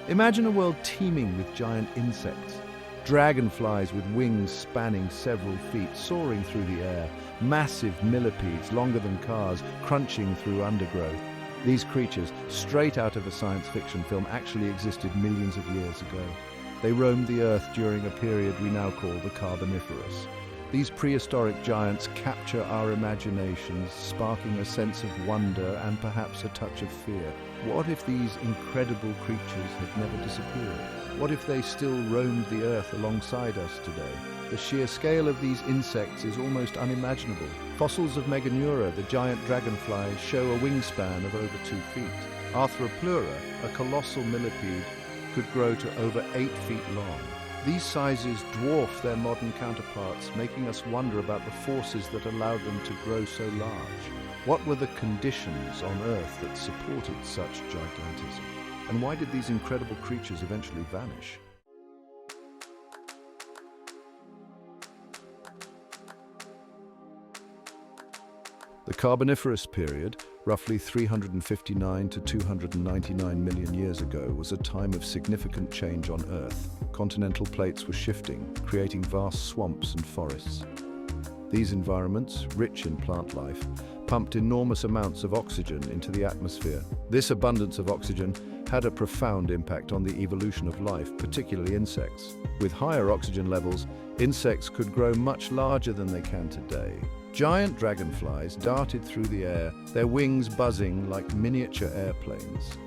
Imagine a world teeming with giant insects. Dragonflies with wings spanning several feet, soaring through the air. Massive millipedes, longer than cars, crunching through undergrowth. These creatures, straight out of a science fiction film, actually existed millions of years ago. They roamed the Earth during a period we now call the Carboniferous. These prehistoric giants capture our imaginations, sparking a sense of wonder and perhaps a touch of fear. What if these incredible creatures had never disappeared? What if they still roamed the Earth alongside us today? The sheer scale of these insects is almost unimaginable. Fossils of Meganeura, the giant dragonfly, show a wingspan of over 2 feet. Arthropleura, a colossal millipede, could grow to over 8 feet long. These sizes dwarf their modern counterparts, making us wonder about the forces that allowed them to grow so large. What were the conditions on Earth that supported such gigantism? And why did these incredible creatures eventually vanish? The Carboniferous period, roughly 359 to 299 million years ago, was a time of significant change on Earth. Continental plates were shifting, creating vast swamps and forests. These environments, rich in plant life, pumped enormous amounts of oxygen into the atmosphere. This abundance of oxygen had a profound impact on the evolution of life, particularly insects. With higher oxygen levels, insects could grow much larger than they can today. Giant dragonflies darted through the air, their wings buzzing like miniature airplanes.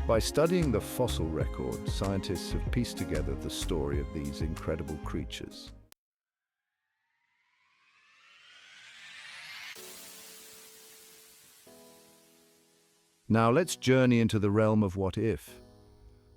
By studying the fossil record, scientists have pieced together the story of these incredible creatures. Now let's journey into the realm of what if.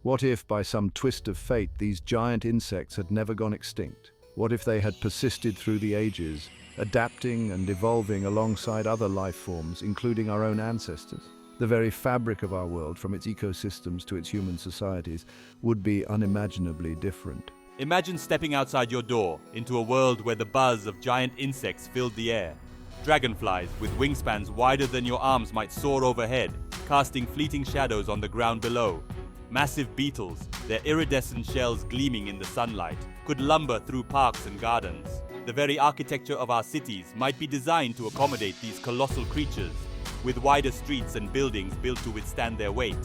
What if, by some twist of fate, these giant insects had never gone extinct? What if they had persisted through the ages, adapting and evolving alongside other life forms, including our own ancestors? The very fabric of our world, from its ecosystems to its human societies, would be unimaginably different. Imagine stepping outside your door into a world where the buzz of giant insects filled the air. Dragonflies with wingspans wider than your arms might soar overhead, casting fleeting shadows on the ground below. Massive beetles, their iridescent shells gleaming in the sunlight, could lumber through parks and gardens. The very architecture of our cities might be designed to accommodate these colossal creatures, with wider streets and buildings built to withstand their weight.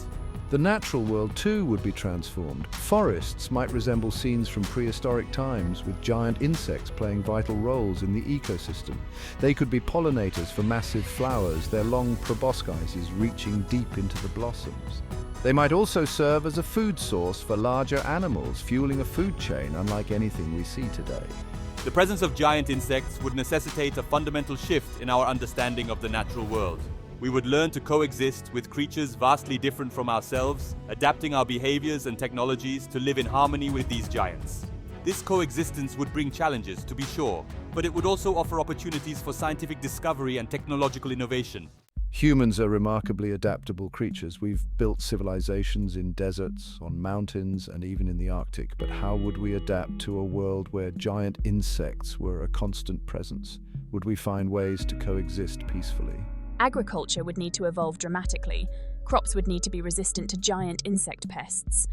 The natural world, too, would be transformed. Forests might resemble scenes from prehistoric times, with giant insects playing vital roles in the ecosystem. They could be pollinators for massive flowers, their long proboscises reaching deep into the blossoms. They might also serve as a food source for larger animals, fueling a food chain unlike anything we see today. The presence of giant insects would necessitate a fundamental shift in our understanding of the natural world. We would learn to coexist with creatures vastly different from ourselves, adapting our behaviors and technologies to live in harmony with these giants. This coexistence would bring challenges, to be sure, but it would also offer opportunities for scientific discovery and technological innovation. Humans are remarkably adaptable creatures. We've built civilizations in deserts, on mountains, and even in the Arctic. But how would we adapt to a world where giant insects were a constant presence? Would we find ways to coexist peacefully? Agriculture would need to evolve dramatically. Crops would need to be resistant to giant insect pests.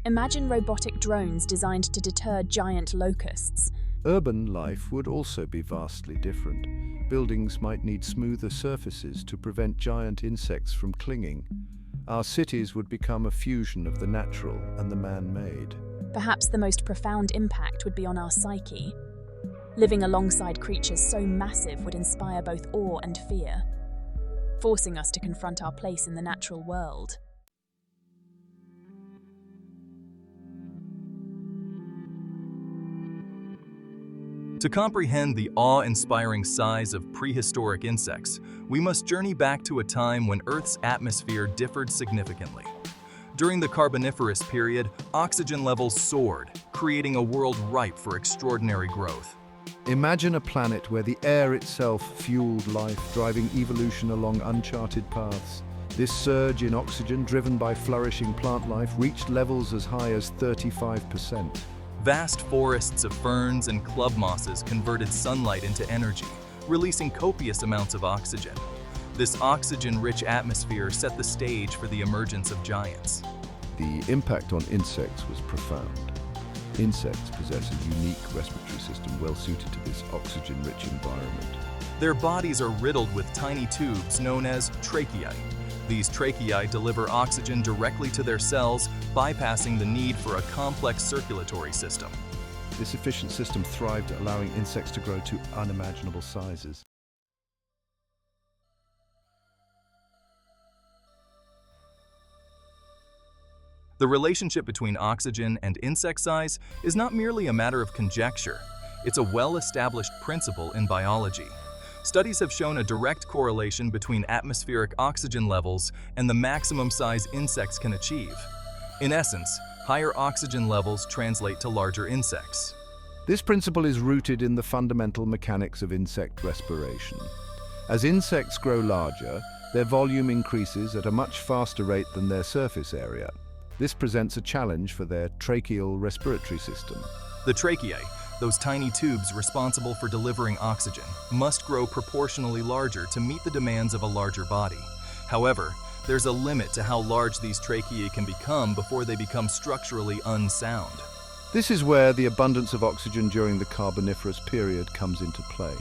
Imagine robotic drones designed to deter giant locusts. Urban life would also be vastly different. Buildings might need smoother surfaces to prevent giant insects from clinging. Our cities would become a fusion of the natural and the man-made. Perhaps the most profound impact would be on our psyche. Living alongside creatures so massive would inspire both awe and fear, forcing us to confront our place in the natural world. To comprehend the awe-inspiring size of prehistoric insects, we must journey back to a time when Earth's atmosphere differed significantly. During the Carboniferous period, oxygen levels soared, creating a world ripe for extraordinary growth. Imagine a planet where the air itself fueled life, driving evolution along uncharted paths. This surge in oxygen, driven by flourishing plant life, reached levels as high as 35%. Vast forests of ferns and club mosses converted sunlight into energy, releasing copious amounts of oxygen. This oxygen-rich atmosphere set the stage for the emergence of giants. The impact on insects was profound. Insects possess a unique respiratory system well suited to this oxygen-rich environment. Their bodies are riddled with tiny tubes known as tracheae. These tracheae deliver oxygen directly to their cells, bypassing the need for a complex circulatory system. This efficient system thrived, allowing insects to grow to unimaginable sizes. The relationship between oxygen and insect size is not merely a matter of conjecture. It's a well-established principle in biology. Studies have shown a direct correlation between atmospheric oxygen levels and the maximum size insects can achieve. In essence, higher oxygen levels translate to larger insects. This principle is rooted in the fundamental mechanics of insect respiration. As insects grow larger, their volume increases at a much faster rate than their surface area. This presents a challenge for their tracheal respiratory system. The tracheae, those tiny tubes responsible for delivering oxygen, must grow proportionally larger to meet the demands of a larger body. However, there's a limit to how large these tracheae can become before they become structurally unsound. This is where the abundance of oxygen during the Carboniferous period comes into play.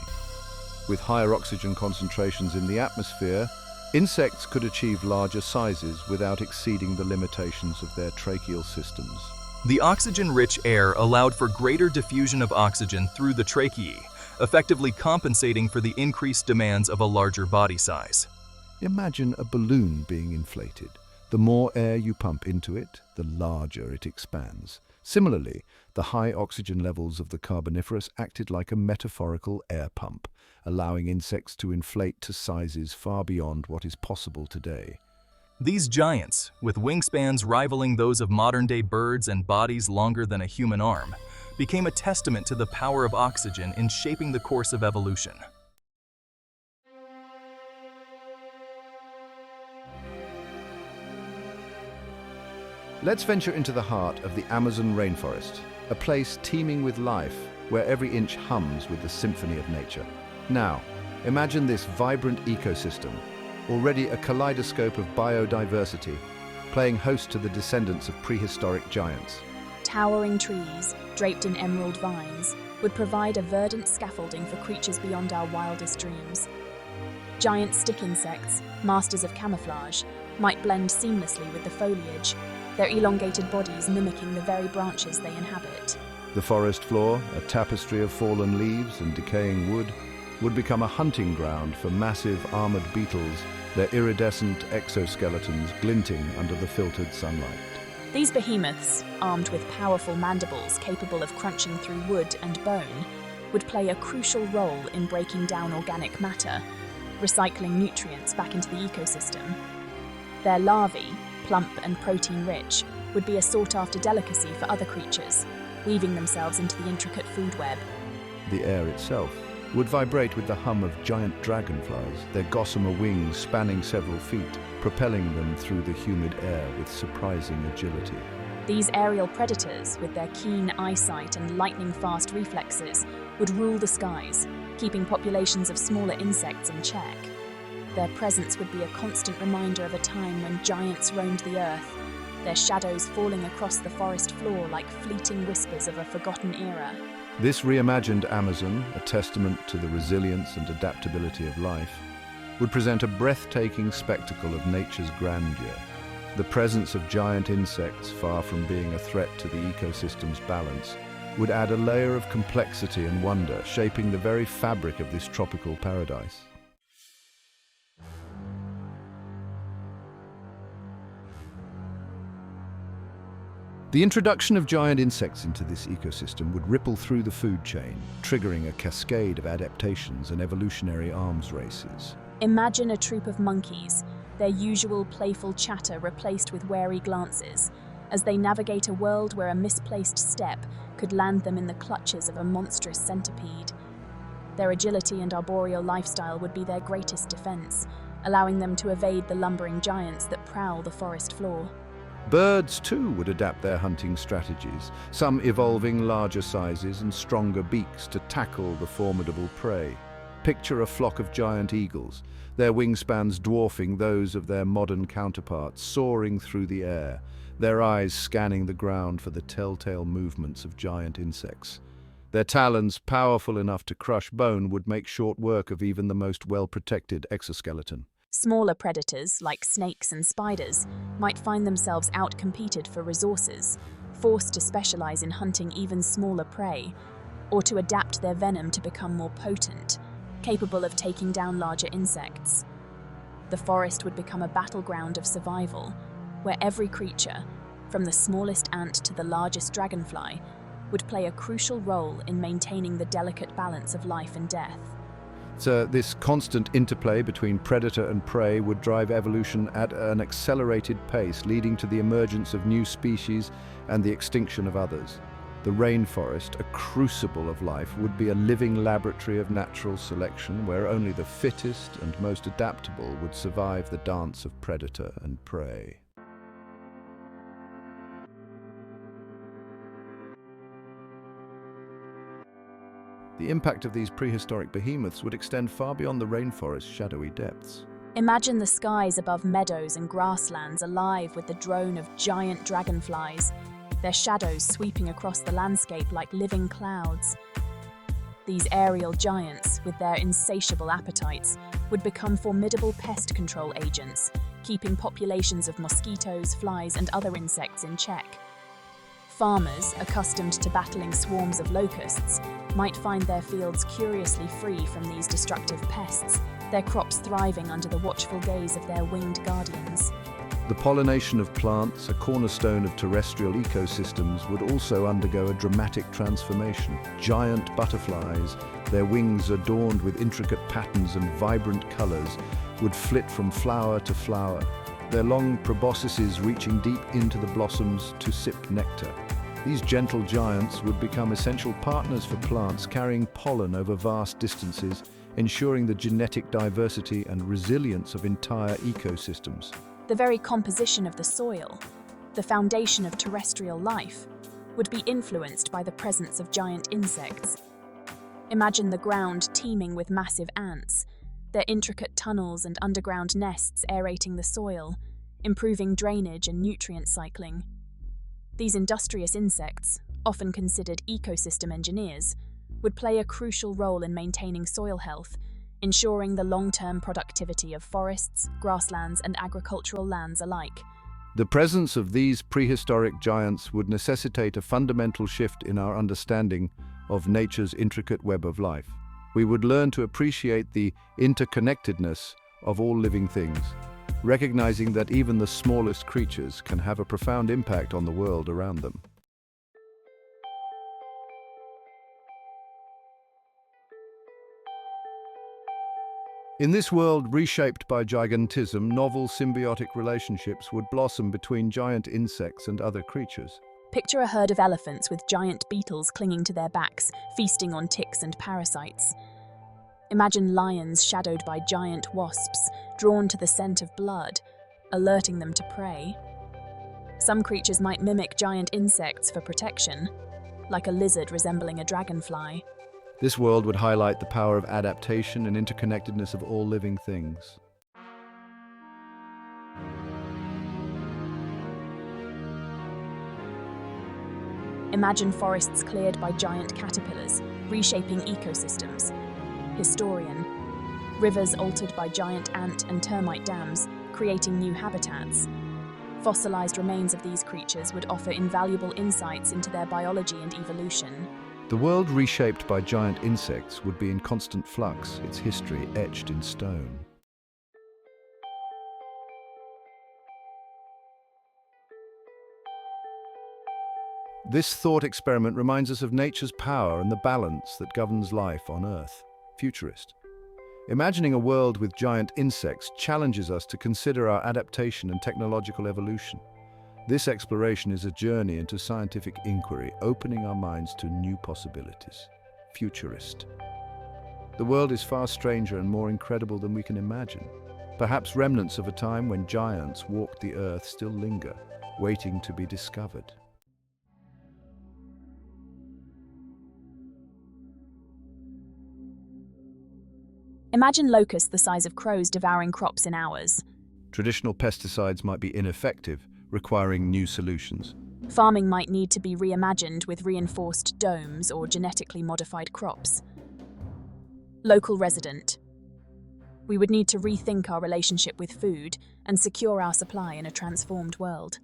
With higher oxygen concentrations in the atmosphere, insects could achieve larger sizes without exceeding the limitations of their tracheal systems. The oxygen-rich air allowed for greater diffusion of oxygen through the tracheae, effectively compensating for the increased demands of a larger body size. Imagine a balloon being inflated. The more air you pump into it, the larger it expands. Similarly, the high oxygen levels of the Carboniferous acted like a metaphorical air pump, allowing insects to inflate to sizes far beyond what is possible today. These giants, with wingspans rivaling those of modern-day birds and bodies longer than a human arm, became a testament to the power of oxygen in shaping the course of evolution. Let's venture into the heart of the Amazon rainforest, a place teeming with life where every inch hums with the symphony of nature. Now, imagine this vibrant ecosystem, already a kaleidoscope of biodiversity, playing host to the descendants of prehistoric giants. Towering trees, draped in emerald vines, would provide a verdant scaffolding for creatures beyond our wildest dreams. Giant stick insects, masters of camouflage, might blend seamlessly with the foliage, their elongated bodies mimicking the very branches they inhabit. The forest floor, a tapestry of fallen leaves and decaying wood, would become a hunting ground for massive armored beetles, their iridescent exoskeletons glinting under the filtered sunlight. These behemoths, armed with powerful mandibles capable of crunching through wood and bone, would play a crucial role in breaking down organic matter, recycling nutrients back into the ecosystem. Their larvae, plump and protein-rich, would be a sought-after delicacy for other creatures, weaving themselves into the intricate food web. The air itself would vibrate with the hum of giant dragonflies, their gossamer wings spanning several feet, propelling them through the humid air with surprising agility. These aerial predators, with their keen eyesight and lightning-fast reflexes, would rule the skies, keeping populations of smaller insects in check. Their presence would be a constant reminder of a time when giants roamed the earth, their shadows falling across the forest floor like fleeting whispers of a forgotten era. This reimagined Amazon, a testament to the resilience and adaptability of life, would present a breathtaking spectacle of nature's grandeur. The presence of giant insects, far from being a threat to the ecosystem's balance, would add a layer of complexity and wonder, shaping the very fabric of this tropical paradise. The introduction of giant insects into this ecosystem would ripple through the food chain, triggering a cascade of adaptations and evolutionary arms races. Imagine a troop of monkeys, their usual playful chatter replaced with wary glances, as they navigate a world where a misplaced step could land them in the clutches of a monstrous centipede. Their agility and arboreal lifestyle would be their greatest defense, allowing them to evade the lumbering giants that prowl the forest floor. Birds, too, would adapt their hunting strategies, some evolving larger sizes and stronger beaks to tackle the formidable prey. Picture a flock of giant eagles, their wingspans dwarfing those of their modern counterparts, soaring through the air, their eyes scanning the ground for the telltale movements of giant insects. Their talons, powerful enough to crush bone, would make short work of even the most well-protected exoskeleton. Smaller predators, like snakes and spiders, might find themselves outcompeted for resources, forced to specialize in hunting even smaller prey, or to adapt their venom to become more potent, capable of taking down larger insects. The forest would become a battleground of survival, where every creature, from the smallest ant to the largest dragonfly, would play a crucial role in maintaining the delicate balance of life and death. So this constant interplay between predator and prey would drive evolution at an accelerated pace, leading to the emergence of new species and the extinction of others. The rainforest, a crucible of life, would be a living laboratory of natural selection where only the fittest and most adaptable would survive the dance of predator and prey. The impact of these prehistoric behemoths would extend far beyond the rainforest's shadowy depths. Imagine the skies above meadows and grasslands alive with the drone of giant dragonflies, their shadows sweeping across the landscape like living clouds. These aerial giants, with their insatiable appetites, would become formidable pest control agents, keeping populations of mosquitoes, flies, and other insects in check. Farmers, accustomed to battling swarms of locusts, might find their fields curiously free from these destructive pests, their crops thriving under the watchful gaze of their winged guardians. The pollination of plants, a cornerstone of terrestrial ecosystems, would also undergo a dramatic transformation. Giant butterflies, their wings adorned with intricate patterns and vibrant colors, would flit from flower to flower, their long proboscises reaching deep into the blossoms to sip nectar. These gentle giants would become essential partners for plants, carrying pollen over vast distances, ensuring the genetic diversity and resilience of entire ecosystems. The very composition of the soil, the foundation of terrestrial life, would be influenced by the presence of giant insects. Imagine the ground teeming with massive ants, their intricate tunnels and underground nests aerating the soil, improving drainage and nutrient cycling. These industrious insects, often considered ecosystem engineers, would play a crucial role in maintaining soil health, ensuring the long-term productivity of forests, grasslands, and agricultural lands alike. The presence of these prehistoric giants would necessitate a fundamental shift in our understanding of nature's intricate web of life. We would learn to appreciate the interconnectedness of all living things, recognizing that even the smallest creatures can have a profound impact on the world around them. In this world reshaped by gigantism, novel symbiotic relationships would blossom between giant insects and other creatures. Picture a herd of elephants with giant beetles clinging to their backs, feasting on ticks and parasites. Imagine lions shadowed by giant wasps, drawn to the scent of blood, alerting them to prey. Some creatures might mimic giant insects for protection, like a lizard resembling a dragonfly. This world would highlight the power of adaptation and interconnectedness of all living things. Imagine forests cleared by giant caterpillars, reshaping ecosystems. Historian. Rivers altered by giant ant and termite dams, creating new habitats. Fossilized remains of these creatures would offer invaluable insights into their biology and evolution. The world reshaped by giant insects would be in constant flux, its history etched in stone. This thought experiment reminds us of nature's power and the balance that governs life on Earth. Futurist. Imagining a world with giant insects challenges us to consider our adaptation and technological evolution. This exploration is a journey into scientific inquiry, opening our minds to new possibilities. Futurist. The world is far stranger and more incredible than we can imagine. Perhaps remnants of a time when giants walked the earth still linger, waiting to be discovered. Imagine locusts the size of crows devouring crops in hours. Traditional pesticides might be ineffective, requiring new solutions. Farming might need to be reimagined with reinforced domes or genetically modified crops. Local resident. We would need to rethink our relationship with food and secure our supply in a transformed world.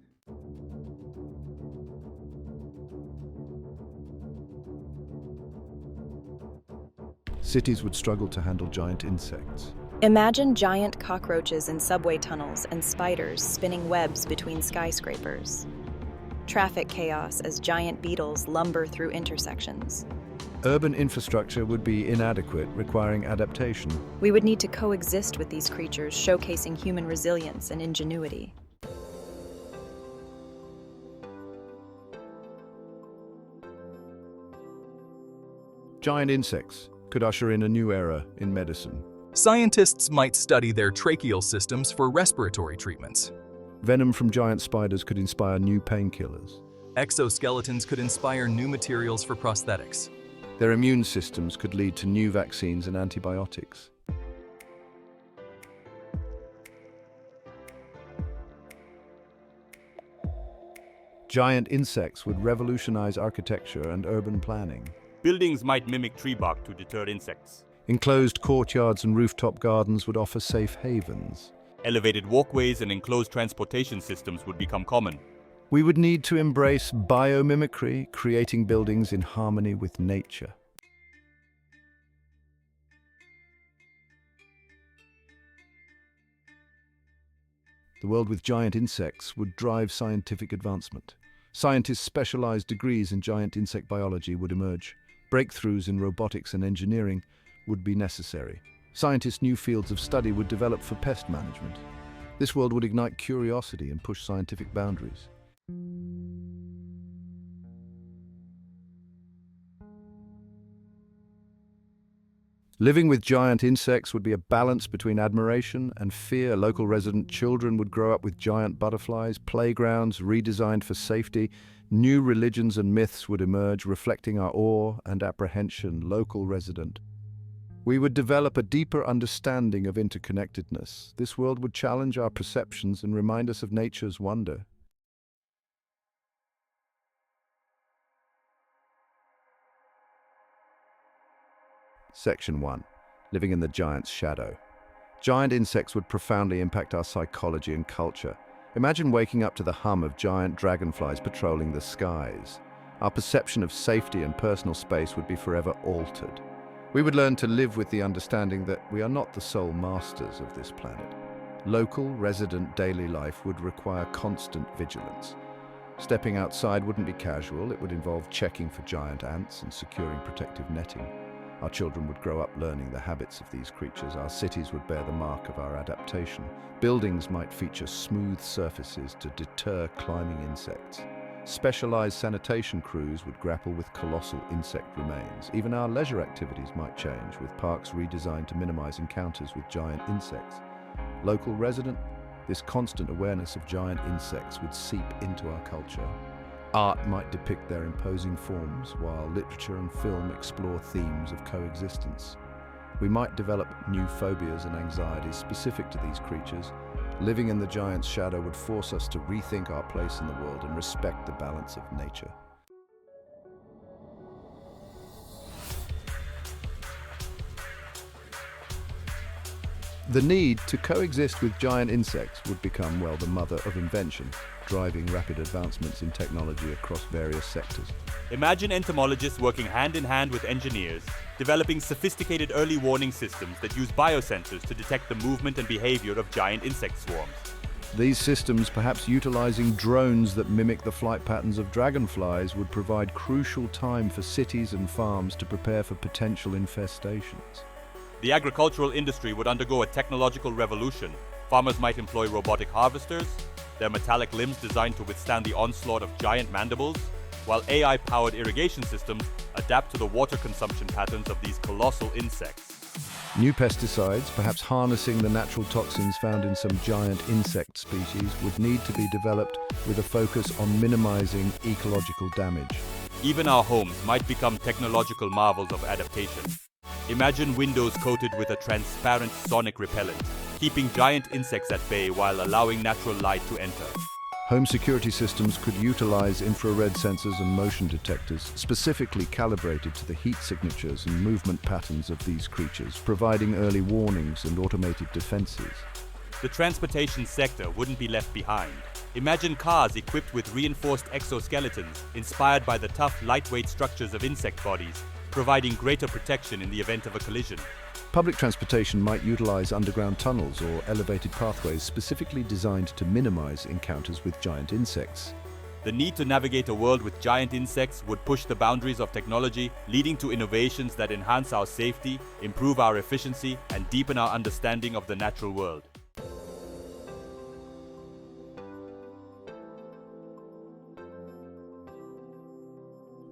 Cities would struggle to handle giant insects. Imagine giant cockroaches in subway tunnels and spiders spinning webs between skyscrapers. Traffic chaos as giant beetles lumber through intersections. Urban infrastructure would be inadequate, requiring adaptation. We would need to coexist with these creatures, showcasing human resilience and ingenuity. Giant insects could usher in a new era in medicine. Scientists might study their tracheal systems for respiratory treatments. Venom from giant spiders could inspire new painkillers. Exoskeletons could inspire new materials for prosthetics. Their immune systems could lead to new vaccines and antibiotics. Giant insects would revolutionize architecture and urban planning. Buildings might mimic tree bark to deter insects. Enclosed courtyards and rooftop gardens would offer safe havens. Elevated walkways and enclosed transportation systems would become common. We would need to embrace biomimicry, creating buildings in harmony with nature. The world with giant insects would drive scientific advancement. Scientists' specialized degrees in giant insect biology would emerge. Breakthroughs in robotics and engineering would be necessary. Scientists' new fields of study would develop for pest management. This world would ignite curiosity and push scientific boundaries. Living with giant insects would be a balance between admiration and fear. Local resident children would grow up with giant butterflies, playgrounds redesigned for safety. New religions and myths would emerge, reflecting our awe and apprehension. Local resident. We would develop a deeper understanding of interconnectedness. This world would challenge our perceptions and remind us of nature's wonder. Section 1. Living in the giant's shadow. Giant insects would profoundly impact our psychology and culture. Imagine waking up to the hum of giant dragonflies patrolling the skies. Our perception of safety and personal space would be forever altered. We would learn to live with the understanding that we are not the sole masters of this planet. Local, resident daily life would require constant vigilance. Stepping outside wouldn't be casual. It would involve checking for giant ants and securing protective netting. Our children would grow up learning the habits of these creatures. Our cities would bear the mark of our adaptation. Buildings might feature smooth surfaces to deter climbing insects. Specialized sanitation crews would grapple with colossal insect remains. Even our leisure activities might change, with parks redesigned to minimize encounters with giant insects. Local resident, this constant awareness of giant insects would seep into our culture. Art might depict their imposing forms, while literature and film explore themes of coexistence. We might develop new phobias and anxieties specific to these creatures. Living in the giant's shadow would force us to rethink our place in the world and respect the balance of nature. The need to coexist with giant insects would become, well, the mother of invention, driving rapid advancements in technology across various sectors. Imagine entomologists working hand in hand with engineers, developing sophisticated early warning systems that use biosensors to detect the movement and behavior of giant insect swarms. These systems, perhaps utilizing drones that mimic the flight patterns of dragonflies, would provide crucial time for cities and farms to prepare for potential infestations. The agricultural industry would undergo a technological revolution. Farmers might employ robotic harvesters, their metallic limbs designed to withstand the onslaught of giant mandibles, while AI-powered irrigation systems adapt to the water consumption patterns of these colossal insects. New pesticides, perhaps harnessing the natural toxins found in some giant insect species, would need to be developed with a focus on minimizing ecological damage. Even our homes might become technological marvels of adaptation. Imagine windows coated with a transparent sonic repellent, keeping giant insects at bay while allowing natural light to enter. Home security systems could utilize infrared sensors and motion detectors specifically calibrated to the heat signatures and movement patterns of these creatures, providing early warnings and automated defenses. The transportation sector wouldn't be left behind. Imagine cars equipped with reinforced exoskeletons inspired by the tough, lightweight structures of insect bodies, providing greater protection in the event of a collision. Public transportation might utilize underground tunnels or elevated pathways specifically designed to minimize encounters with giant insects. The need to navigate a world with giant insects would push the boundaries of technology, leading to innovations that enhance our safety, improve our efficiency, and deepen our understanding of the natural world.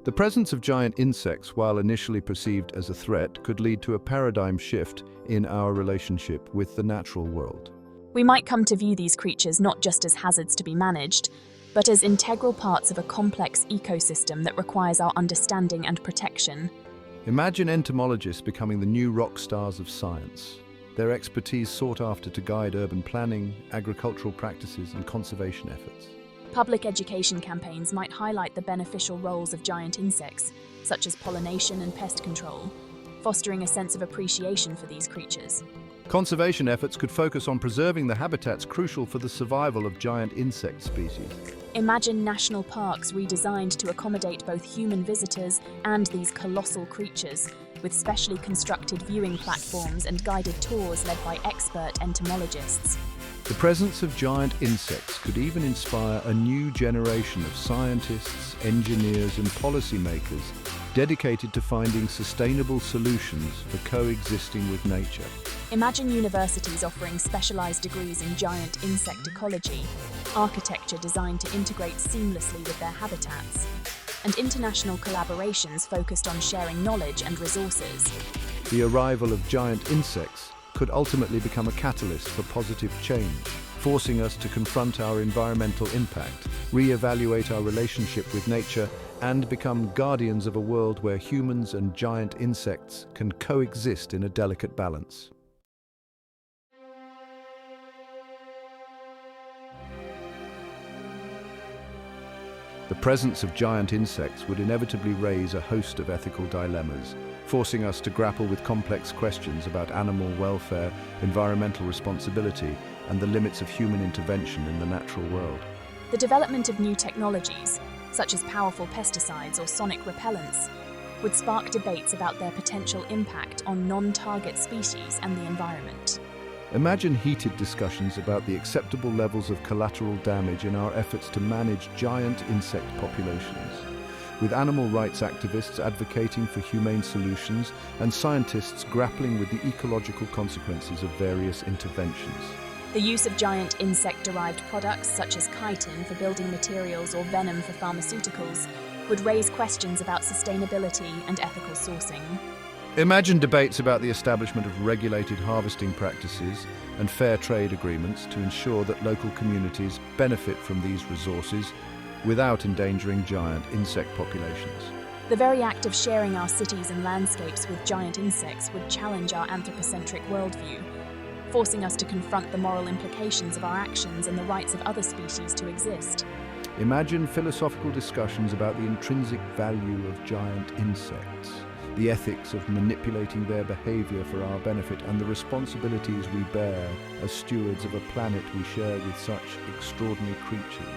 The presence of giant insects, while initially perceived as a threat, could lead to a paradigm shift in our relationship with the natural world. We might come to view these creatures not just as hazards to be managed, but as integral parts of a complex ecosystem that requires our understanding and protection. Imagine entomologists becoming the new rock stars of science. Their expertise sought after to guide urban planning, agricultural practices, and conservation efforts. Public education campaigns might highlight the beneficial roles of giant insects, such as pollination and pest control, fostering a sense of appreciation for these creatures. Conservation efforts could focus on preserving the habitats crucial for the survival of giant insect species. Imagine national parks redesigned to accommodate both human visitors and these colossal creatures, with specially constructed viewing platforms and guided tours led by expert entomologists. The presence of giant insects could even inspire a new generation of scientists, engineers, and policymakers dedicated to finding sustainable solutions for coexisting with nature. Imagine universities offering specialized degrees in giant insect ecology, architecture designed to integrate seamlessly with their habitats, and international collaborations focused on sharing knowledge and resources. The arrival of giant insects could ultimately become a catalyst for positive change, forcing us to confront our environmental impact, re-evaluate our relationship with nature, and become guardians of a world where humans and giant insects can coexist in a delicate balance. The presence of giant insects would inevitably raise a host of ethical dilemmas, forcing us to grapple with complex questions about animal welfare, environmental responsibility, and the limits of human intervention in the natural world. The development of new technologies, such as powerful pesticides or sonic repellents, would spark debates about their potential impact on non-target species and the environment. Imagine heated discussions about the acceptable levels of collateral damage in our efforts to manage giant insect populations, with animal rights activists advocating for humane solutions and scientists grappling with the ecological consequences of various interventions. The use of giant insect-derived products such as chitin for building materials or venom for pharmaceuticals would raise questions about sustainability and ethical sourcing. Imagine debates about the establishment of regulated harvesting practices and fair trade agreements to ensure that local communities benefit from these resources without endangering giant insect populations. The very act of sharing our cities and landscapes with giant insects would challenge our anthropocentric worldview, forcing us to confront the moral implications of our actions and the rights of other species to exist. Imagine philosophical discussions about the intrinsic value of giant insects, the ethics of manipulating their behavior for our benefit, and the responsibilities we bear as stewards of a planet we share with such extraordinary creatures.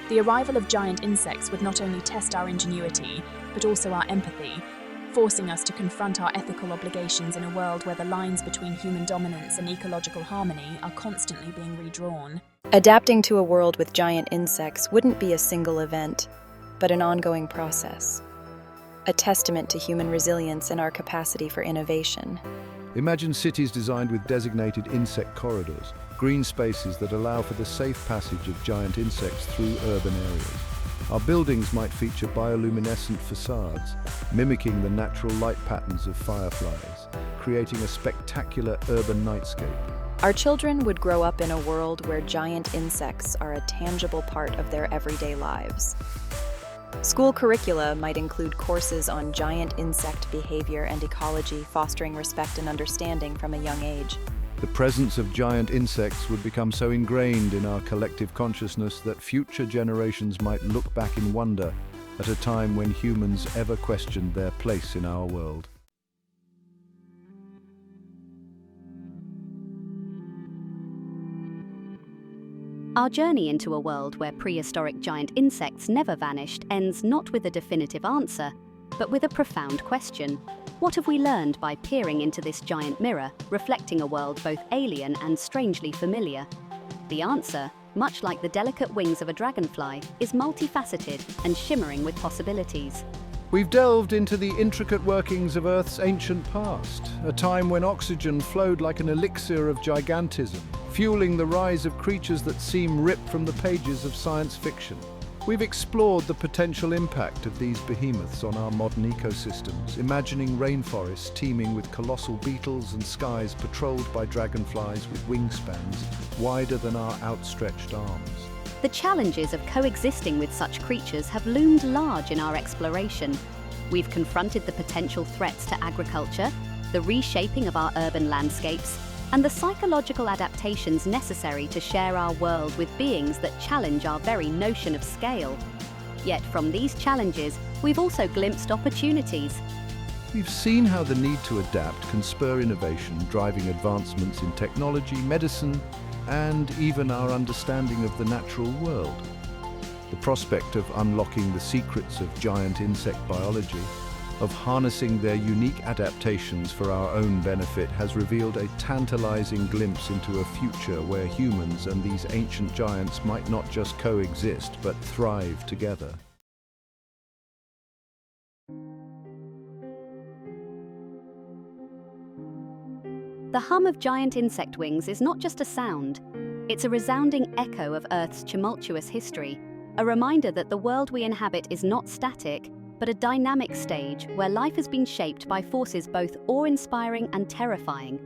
The arrival of giant insects would not only test our ingenuity, but also our empathy, forcing us to confront our ethical obligations in a world where the lines between human dominance and ecological harmony are constantly being redrawn. Adapting to a world with giant insects wouldn't be a single event, but an ongoing process. A testament to human resilience and our capacity for innovation. Imagine cities designed with designated insect corridors, green spaces that allow for the safe passage of giant insects through urban areas. Our buildings might feature bioluminescent facades, mimicking the natural light patterns of fireflies, creating a spectacular urban nightscape. Our children would grow up in a world where giant insects are a tangible part of their everyday lives. School curricula might include courses on giant insect behavior and ecology, fostering respect and understanding from a young age. The presence of giant insects would become so ingrained in our collective consciousness that future generations might look back in wonder at a time when humans ever questioned their place in our world. Our journey into a world where prehistoric giant insects never vanished ends not with a definitive answer, but with a profound question. What have we learned by peering into this giant mirror, reflecting a world both alien and strangely familiar? The answer, much like the delicate wings of a dragonfly, is multifaceted and shimmering with possibilities. We've delved into the intricate workings of Earth's ancient past, a time when oxygen flowed like an elixir of gigantism, fueling the rise of creatures that seem ripped from the pages of science fiction. We've explored the potential impact of these behemoths on our modern ecosystems, imagining rainforests teeming with colossal beetles and skies patrolled by dragonflies with wingspans wider than our outstretched arms. The challenges of coexisting with such creatures have loomed large in our exploration. We've confronted the potential threats to agriculture, the reshaping of our urban landscapes, and the psychological adaptations necessary to share our world with beings that challenge our very notion of scale. Yet from these challenges, we've also glimpsed opportunities. We've seen how the need to adapt can spur innovation, driving advancements in technology, medicine, and even our understanding of the natural world. The prospect of unlocking the secrets of giant insect biology, of harnessing their unique adaptations for our own benefit, has revealed a tantalizing glimpse into a future where humans and these ancient giants might not just coexist, but thrive together. The hum of giant insect wings is not just a sound, it's a resounding echo of Earth's tumultuous history, a reminder that the world we inhabit is not static, but a dynamic stage where life has been shaped by forces both awe-inspiring and terrifying.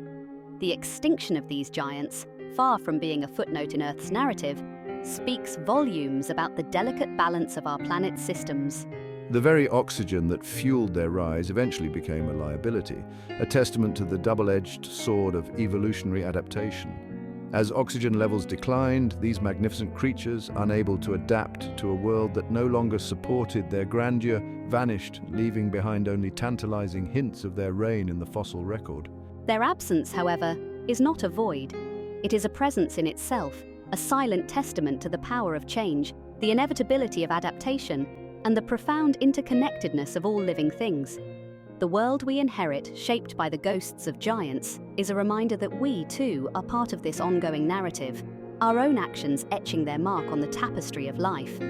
The extinction of these giants, far from being a footnote in Earth's narrative, speaks volumes about the delicate balance of our planet's systems. The very oxygen that fueled their rise eventually became a liability, a testament to the double-edged sword of evolutionary adaptation. As oxygen levels declined, these magnificent creatures, unable to adapt to a world that no longer supported their grandeur, vanished, leaving behind only tantalizing hints of their reign in the fossil record. Their absence, however, is not a void. It is a presence in itself, a silent testament to the power of change, the inevitability of adaptation, and the profound interconnectedness of all living things. The world we inherit, shaped by the ghosts of giants, is a reminder that we, too, are part of this ongoing narrative, our own actions etching their mark on the tapestry of life.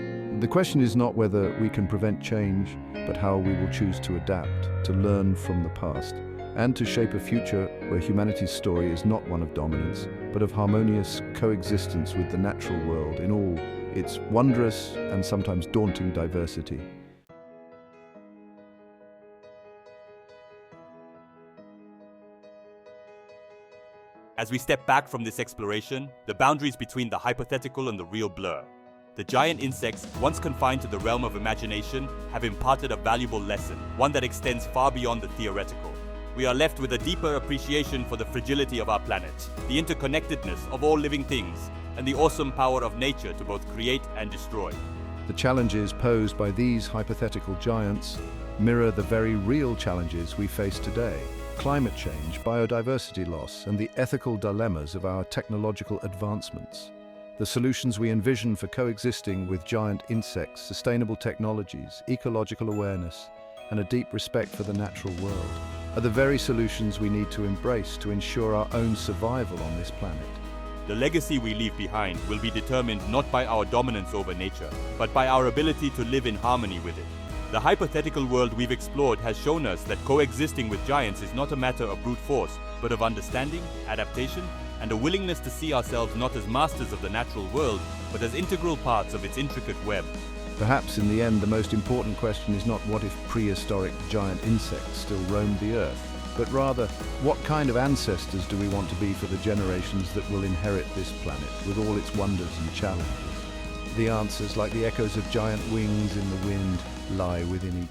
The question is not whether we can prevent change, but how we will choose to adapt, to learn from the past, and to shape a future where humanity's story is not one of dominance, but of harmonious coexistence with the natural world in all its wondrous and sometimes daunting diversity. As we step back from this exploration, the boundaries between the hypothetical and the real blur. The giant insects, once confined to the realm of imagination, have imparted a valuable lesson, one that extends far beyond the theoretical. We are left with a deeper appreciation for the fragility of our planet, the interconnectedness of all living things, and the awesome power of nature to both create and destroy. The challenges posed by these hypothetical giants mirror the very real challenges we face today: climate change, biodiversity loss, and the ethical dilemmas of our technological advancements. The solutions we envision for coexisting with giant insects, sustainable technologies, ecological awareness, and a deep respect for the natural world are the very solutions we need to embrace to ensure our own survival on this planet. The legacy we leave behind will be determined not by our dominance over nature, but by our ability to live in harmony with it. The hypothetical world we've explored has shown us that coexisting with giants is not a matter of brute force, but of understanding, adaptation, and a willingness to see ourselves not as masters of the natural world, but as integral parts of its intricate web. Perhaps in the end, the most important question is not what if prehistoric giant insects still roamed the Earth, but rather, what kind of ancestors do we want to be for the generations that will inherit this planet with all its wonders and challenges? The answers, like the echoes of giant wings in the wind, lie within each